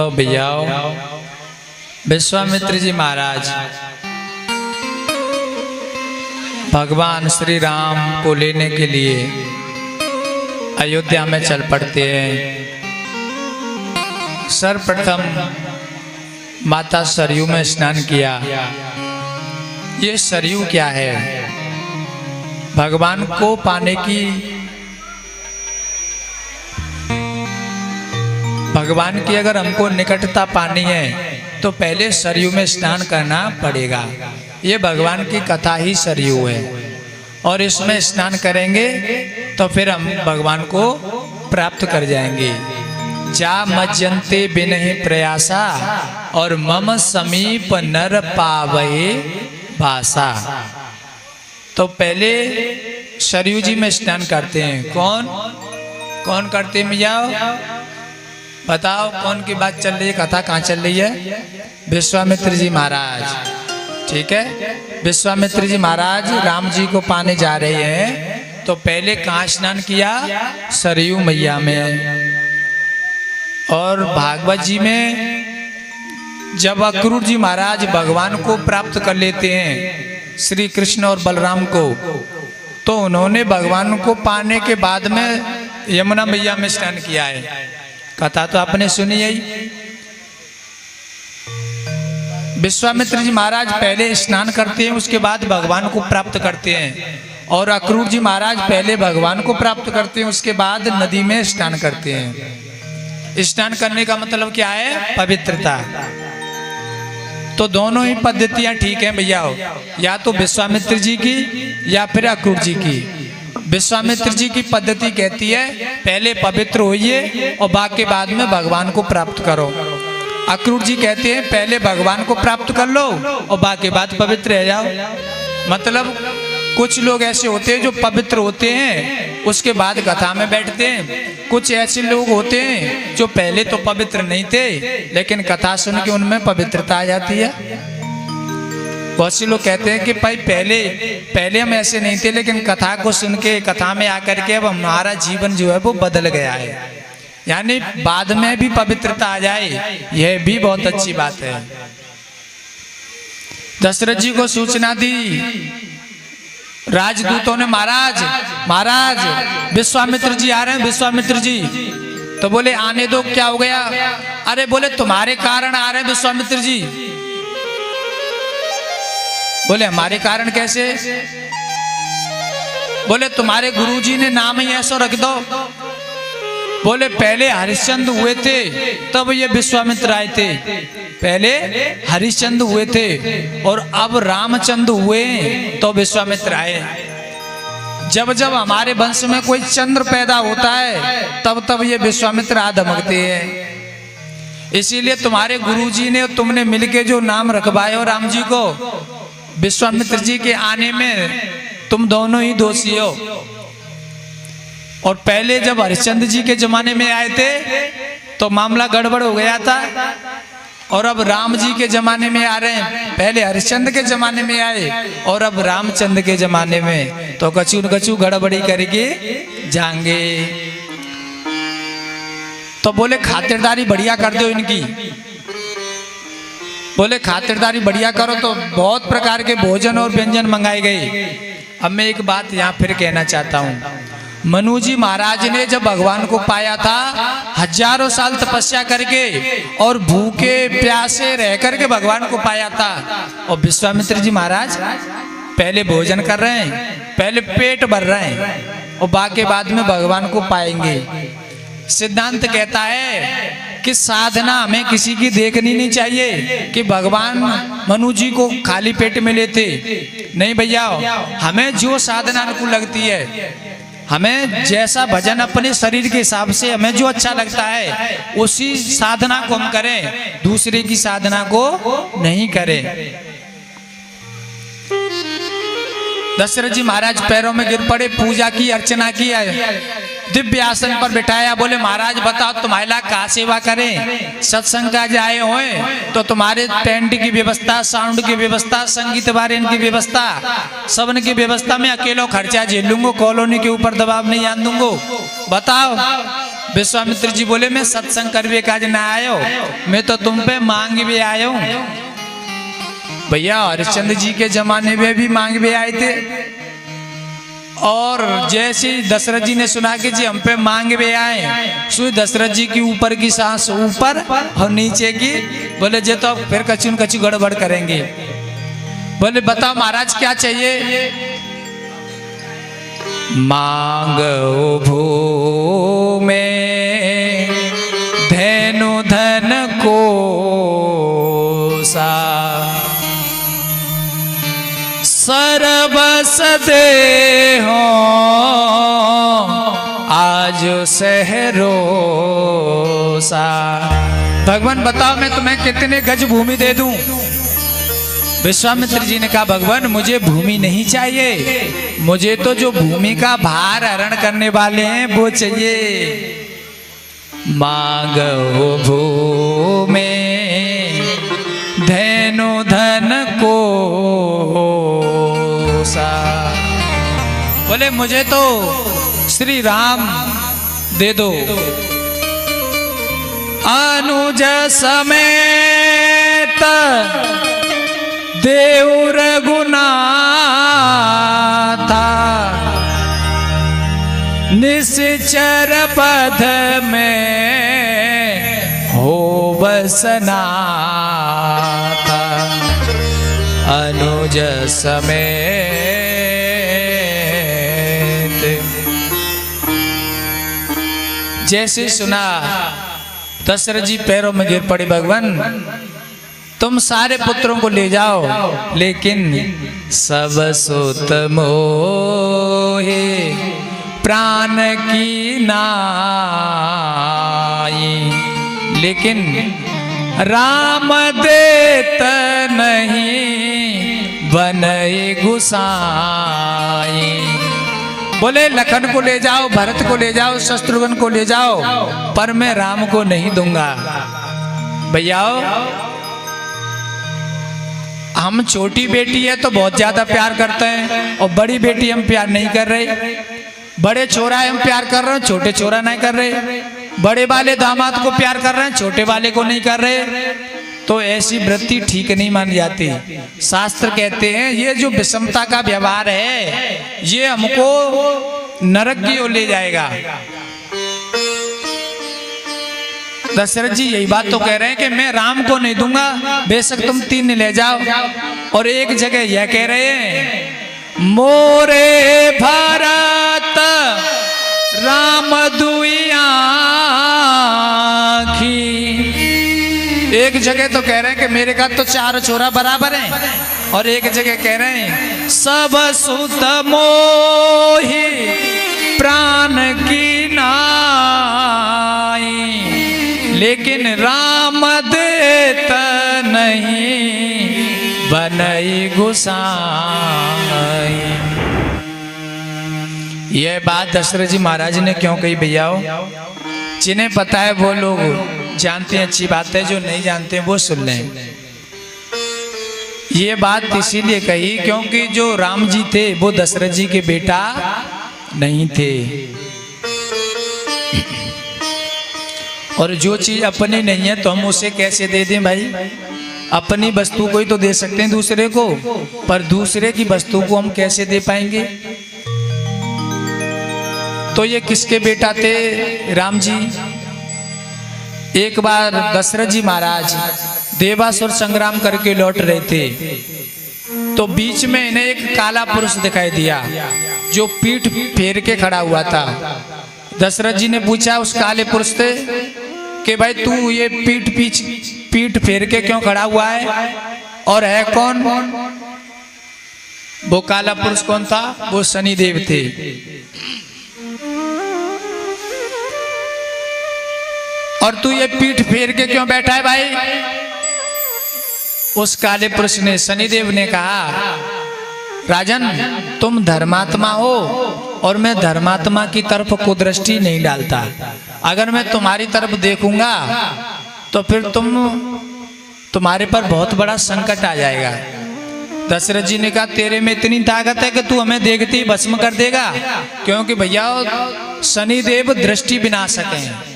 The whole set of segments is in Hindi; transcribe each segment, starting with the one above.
तो भैया विश्वामित्र जी महाराज भगवान श्री राम को लेने के लिए अयोध्या में चल पड़ते हैं। सर्वप्रथम माता सरयू में स्नान किया। ये सरयू क्या है? भगवान को पाने की, भगवान की अगर हमको निकटता पानी है तो पहले सरयू में स्नान करना पड़ेगा। ये भगवान की कथा ही सरयू है और इसमें स्नान करेंगे तो फिर हम भगवान को प्राप्त कर जाएंगे। जा मज्जन्ते बिनहि प्रयासा और मम समीप नर पावहे भाषा। तो पहले सरयू जी में स्नान करते हैं। कौन कौन करते हैं भैया? बताओ कौन की बात चल रही है? कथा कहाँ चल रही है? विश्वामित्र जी महाराज। ठीक है, विश्वामित्र जी महाराज राम जी को पाने जा रहे हैं तो पहले कहाँ स्नान किया? सरयू मैया में। और भागवत जी में जब अक्रूर जी महाराज भगवान को प्राप्त कर लेते हैं, श्री कृष्ण और बलराम को, तो उन्होंने भगवान को पाने के बाद में यमुना मैया में स्नान किया है। कथा तो आपने सुनी है। विश्वामित्र जी महाराज पहले स्नान करते हैं, उसके बाद भगवान को प्राप्त करते हैं। और अक्रूर जी महाराज पहले भगवान को प्राप्त करते हैं, उसके बाद नदी में स्नान करते हैं। स्नान करने का मतलब क्या है? पवित्रता। तो दोनों ही पद्धतियां ठीक हैं भैया, या तो विश्वामित्र जी की या फिर अक्रूर जी की। विश्वामित्र जी की पद्धति कहती है पहले पवित्र होइए और बाकी बाद में भगवान को प्राप्त करो। अक्रूर जी कहते हैं पहले भगवान को प्राप्त कर लो और बाकी बाद पवित्र रह जाओ। मतलब कुछ लोग ऐसे होते हैं जो पवित्र होते हैं उसके बाद कथा में बैठते हैं। कुछ ऐसे लोग होते हैं जो पहले तो पवित्र नहीं थे लेकिन कथा सुन के उनमें पवित्रता आ जाती है। बहुत से लोग कहते हैं कि भाई पहले हम ऐसे नहीं थे लेकिन कथा को सुन के, कथा में आकर के अब हमारा जीवन जो है वो बदल गया है। यानी बाद में भी पवित्रता आ जाए, यह भी बहुत अच्छी बात है। दशरथ जी को सूचना दी राजदूतों ने, महाराज विश्वामित्र जी आ रहे हैं, विश्वामित्र जी। तो बोले आने दो, क्या हो गया? अरे बोले तुम्हारे कारण आ रहे हैं विश्वामित्र जी। बोले हमारे कारण कैसे? बोले तुम्हारे गुरुजी ने नाम ही ऐसा रख दो। बोले पहले हरिश्चंद्र हुए थे तब ये विश्वामित्र आए थे। पहले हरिश्चंद्र हुए थे और अब रामचंद्र हुए तो विश्वामित्र आए। जब जब हमारे वंश में कोई चंद्र पैदा होता है तब तब ये विश्वामित्र आ धमकते हैं। इसीलिए तुम्हारे गुरुजी ने, तुमने मिलके जो नाम रखवाए हो राम जी को, विश्वामित्र जी के आने में तुम दोनों ही दोषी हो। और पहले जब हरिश्चंद्र जी के जमाने में आए थे तो मामला गड़बड़ हो गया था और अब राम जी के जमाने में आ रहे हैं। पहले हरिश्चंद्र के जमाने में आए और अब रामचंद्र के जमाने में, तो कछु न कछु गड़बड़ी करके जाएंगे। तो बोले खातिरदारी बढ़िया कर दो इनकी। बोले खातिरदारी बढ़िया करो तो बहुत प्रकार के भोजन और व्यंजन मंगाए गए। अब मैं एक बात यहाँ फिर कहना चाहता हूँ। मनु जी महाराज ने जब भगवान को पाया था, हजारों साल तपस्या करके और भूखे प्यासे रह करके भगवान को पाया था। और विश्वामित्र जी महाराज पहले भोजन कर रहे हैं, पहले पेट भर रहे हैं और बाकी बाद में भगवान को पाएंगे। सिद्धांत कहता है कि साधना हमें किसी की देखनी नहीं चाहिए कि भगवान मनु जी को खाली पेट में लेते नहीं भैया। हमें जो साधना अनुकूल लगती है, हमें जैसा भजन अपने शरीर के हिसाब से हमें जो अच्छा लगता है उसी साधना को हम करें, दूसरे की साधना को नहीं करें। दशरथ जी महाराज पैरों में गिर पड़े, पूजा की, अर्चना की, दिव्य आसन पर बिठाया। बोले महाराज बताओ तुम्हारे लायक कहाँ सेवा करें? सत्संग का जाए होए तो तुम्हारे टेंट की व्यवस्था, साउंड की व्यवस्था, संगीत वारियन की व्यवस्था, सबन की व्यवस्था में अकेला खर्चा झेल लूंगा, कॉलोनी के ऊपर दबाव नहीं आन दूंगा। बताओ विश्वामित्र जी बोले मैं सत्संग करवे काज ना आयो, मैं तो तुम पे मांग भी आयो। भैया हरिश्चंद्र जी के जमाने में भी मांग भी आए थे, और जैसे दशरथ जी ने सुना कि जी हम पे मांग भी आए, सो दशरथ जी की ऊपर की सांस ऊपर और नीचे की, बोले जे तो फिर कचुन कचू गड़बड़ करेंगे। बोले बताओ महाराज क्या चाहिए? मांगो भूमि धनु धन को सा, सर्वस दे हो आज सहरो सा। भगवान बताओ मैं तुम्हें कितने गज भूमि दे दूं? विश्वामित्र जी ने कहा भगवान मुझे भूमि नहीं चाहिए, मुझे तो जो भूमि का भार हरण करने वाले हैं वो चाहिए। मांगो भूमि धनु धन को सा, बोले मुझे तो श्री राम दे दो। अनुज समेत देव रघुनाथा, निश्चर पद में हो बसना था। अनुज समेत, जैसे सुना दशरथ जी पैरों में गिर पड़े। भगवान तुम सारे पुत्रों को ले जाओ, लेकिन सब सुत मोहे प्राण की नाई, लेकिन राम देत नहीं बनई गुसाई। बोले लखन को ले जाओ, भरत को ले जाओ, शत्रुघ्न को ले जाओ, पर मैं राम को नहीं दूंगा। भैया हम छोटी बेटी है तो बहुत ज्यादा प्यार करते हैं, और बड़ी बेटी हम प्यार नहीं कर रहे। बड़े छोरा हम प्यार कर रहे हैं, छोटे छोरा नहीं कर रहे। बड़े वाले दामाद को प्यार कर रहे हैं, छोटे वाले को नहीं कर रहे। तो ऐसी वृत्ति ठीक नहीं मानी जाती। शास्त्र कहते हैं ये जो विषमता का व्यवहार है ये हमको नरक की ओर ले जाएगा। दशरथ जी यही बात तो कह रहे हैं कि मैं राम को नहीं दूंगा, बेशक तुम 3 ले जाओ। और एक जगह यह कह रहे हैं मोरे भरत राम दुइया आँखी। एक जगह तो कह रहे हैं कि मेरे का तो 4 छोरा बराबर हैं, और एक जगह कह रहे हैं सब सुत मोहि प्राण की नाई, लेकिन राम देत नहीं बनई गुसाई। यह बात दशरथ जी महाराज ने क्यों कही भैया? जिन्हें पता है वो लोग जानते हैं, अच्छी बात है। जो नहीं जानते हैं वो सुन लें। ये बात इसीलिए कही क्योंकि जो राम जी थे वो दशरथ जी के बेटा नहीं थे, और जो चीज अपनी नहीं है तो हम उसे कैसे दे दें भाई? अपनी वस्तु को ही तो दे सकते हैं दूसरे को, पर दूसरे की वस्तु को हम कैसे दे पाएंगे? तो ये किसके बेटा थे? राम जी। एक बार दशरथ जी महाराज देवासुर संग्राम करके लौट रहे थे, तो बीच में इन्हें एक काला पुरुष दिखाई दिया जो पीठ फेर के खड़ा हुआ था। दशरथ जी ने पूछा उस काले पुरुष से कि भाई तू ये पीठ फेर के क्यों खड़ा हुआ है, और है कौन? वो काला पुरुष कौन था? वो शनिदेव थे। और तू ये पीठ फेर के क्यों बैठा है भाई? उस काले पुरुष ने, शनिदेव ने कहा राजन तुम धर्मात्मा हो और मैं धर्मात्मा की तरफ कुदृष्टि नहीं डालता। अगर मैं तुम्हारी तरफ देखूंगा तो फिर तुम्हारे पर बहुत बड़ा संकट आ जाएगा। दशरथ जी ने कहा तेरे में इतनी ताकत है कि तू हमें देखते ही भस्म कर देगा, क्योंकि भैया शनिदेव दृष्टि विनाशक हैं।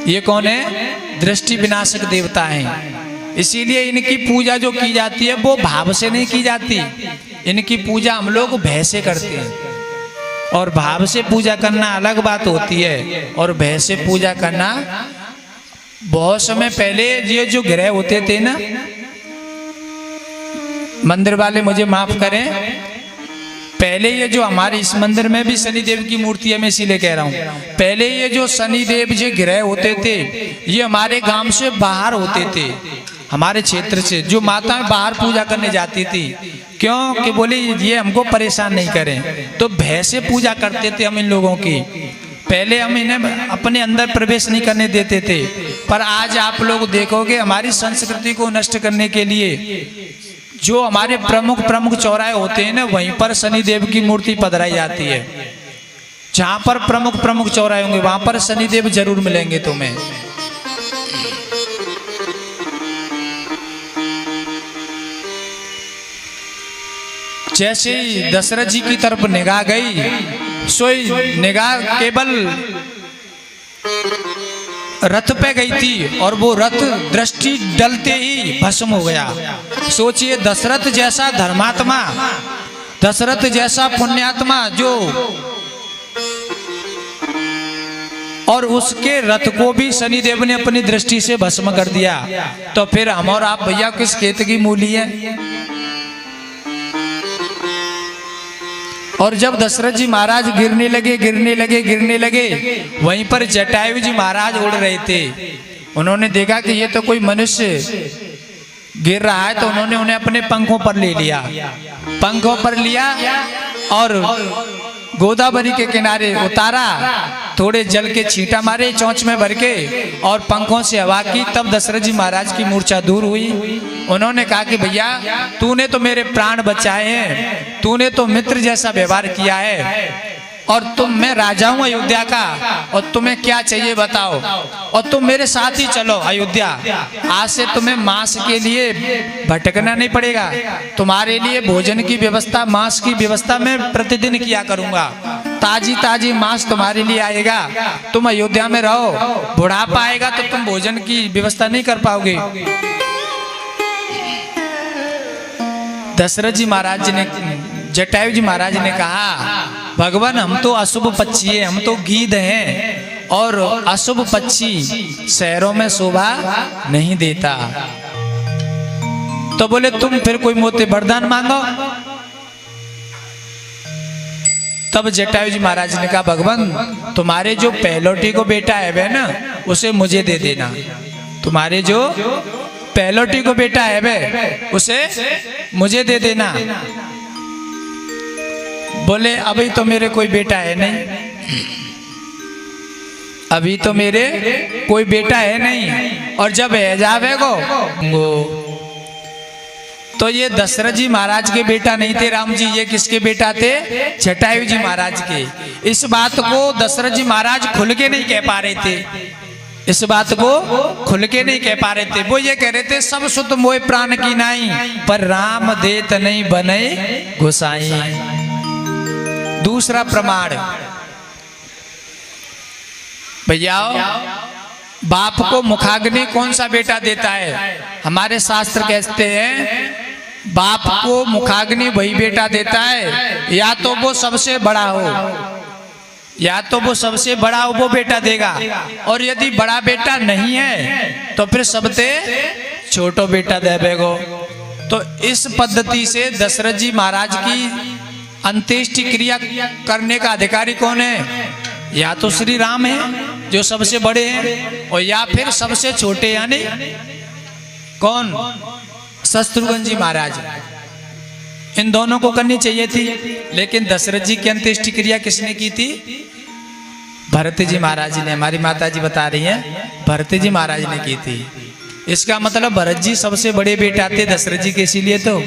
ये कौन है? दृष्टि विनाशक देवता हैं। इसीलिए इनकी पूजा जो की जाती है वो भाव से नहीं की जाती। इनकी पूजा हम लोग भय से करते हैं, और भाव से पूजा करना अलग बात होती है, और भय से पूजा करना। बहुत समय पहले ये जो ग्रह होते थे ना, मंदिर वाले मुझे माफ करें, पहले ये जो हमारे इस मंदिर में भी शनिदेव की मूर्ति है, मैं इसीलिए कह रहा हूँ, पहले ये जो शनिदेव जी ग्रह होते थे ये हमारे गांव से बाहर होते थे, हमारे क्षेत्र से जो माताएं बाहर पूजा करने जाती थी। क्यों? कि बोले ये हमको परेशान नहीं करें, तो भय से पूजा करते थे हम इन लोगों की। पहले हम इन्हें अपने अंदर प्रवेश नहीं करने देते थे, पर आज आप लोग देखोगे हमारी संस्कृति को नष्ट करने के लिए जो हमारे प्रमुख चौराहे होते हैं ना, वहीं पर शनिदेव की मूर्ति पधराई जाती है। जहां पर प्रमुख चौराहे होंगे वहां पर शनिदेव जरूर मिलेंगे तुम्हें। जैसे ही दशरथ जी की तरफ निगाह गई, सोई निगाह केवल रथ पे गई थी, और वो रथ दृष्टि डलते ही भस्म हो गया। सोचिए, दशरथ जैसा धर्मात्मा, दशरथ जैसा पुण्यात्मा जो, और उसके रथ को भी शनिदेव ने अपनी दृष्टि से भस्म कर दिया, तो फिर हम और आप भैया किस खेत की मूली है? और जब दशरथ जी महाराज गिरने लगे, वहीं पर जटायु जी महाराज उड़ रहे थे। उन्होंने देखा कि ये तो कोई मनुष्य गिर रहा है, तो उन्होंने उन्हें अपने पंखों पर ले लिया, और गोदावरी के किनारे उतारा, थोड़े जल के छींटा मारे चोंच में भर के, और पंखों से हवा की। तब दशरथ जी महाराज की मूर्छा दूर हुई। उन्होंने कहा कि भैया तूने तो मेरे प्राण बचाए हैं, तूने तो मित्र जैसा व्यवहार किया है, और मैं राजा हूं अयोध्या का, और तुम्हें क्या चाहिए बताओ, और तुम मेरे साथ ही चलो अयोध्या। आज से तुम्हें मांस के लिए भटकना नहीं पड़ेगा, तुम्हारे लिए भोजन की व्यवस्था, मांस की व्यवस्था मैं प्रतिदिन किया करूंगा, ताजी मांस तुम्हारे लिए आएगा। तुम अयोध्या में रहो, बुढ़ापा आएगा तो तुम भोजन की व्यवस्था नहीं कर पाओगे। दशरथ जी महाराज ने, जटायु जी महाराज ने कहा, भगवान हम तो अशुभ पक्षी हैं, हम तो गीध हैं, और अशुभ पक्षी शहरों में शोभा नहीं देता। तो बोले तुम फिर कोई मोते वरदान मांगो। तब जटायु जी महाराज ने कहा, भगवान तुम्हारे जो पहलोटी को बेटा है वह ना, उसे मुझे दे देना। तुम्हारे जो पहलोटी को बेटा है वह, उसे मुझे दे देना। बोले अभी तो मेरे कोई बेटा है नहीं, अभी तो मेरे कोई बेटा है नहीं, और जब है जावेगो तो ये दशरथ जी महाराज के बेटा नहीं थे राम जी, ये किसके बेटा थे? जटायु जी महाराज के। इस बात को दशरथ जी महाराज खुल के नहीं कह पा रहे थे, इस बात को खुल के नहीं कह पा रहे थे। वो ये कह रहे थे, सब सुत मोय प्राण की नाई, पर राम देत नहीं बने गोसाई। दूसरा प्रमाण, भैया बाप को मुखाग्नि कौन सा बेटा देता है? हमारे शास्त्र कहते हैं बाप को मुखाग्नि वही बेटा देता है, या तो वो सबसे बड़ा हो, या तो वो सबसे बड़ा हो वो बेटा देगा, और यदि बड़ा बेटा नहीं है तो फिर सबसे छोटो बेटा देवेगो। तो इस पद्धति से दशरथ जी महाराज की अंत्येष्टि क्रिया करने का अधिकारी कौन है? या तो श्री राम है जो सबसे बड़े हैं, और या फिर सबसे छोटे यानी कौन? शत्रुघ्न जी महाराज। इन दोनों को करनी चाहिए थी, लेकिन दशरथ जी की अंत्येष्टि क्रिया किसने की थी? भरत जी महाराज ने। हमारी माता जी बता रही हैं भरत जी महाराज ने की थी। इसका मतलब भरत जी सबसे बड़े बेटा थे दशरथ जी के, इसीलिए तो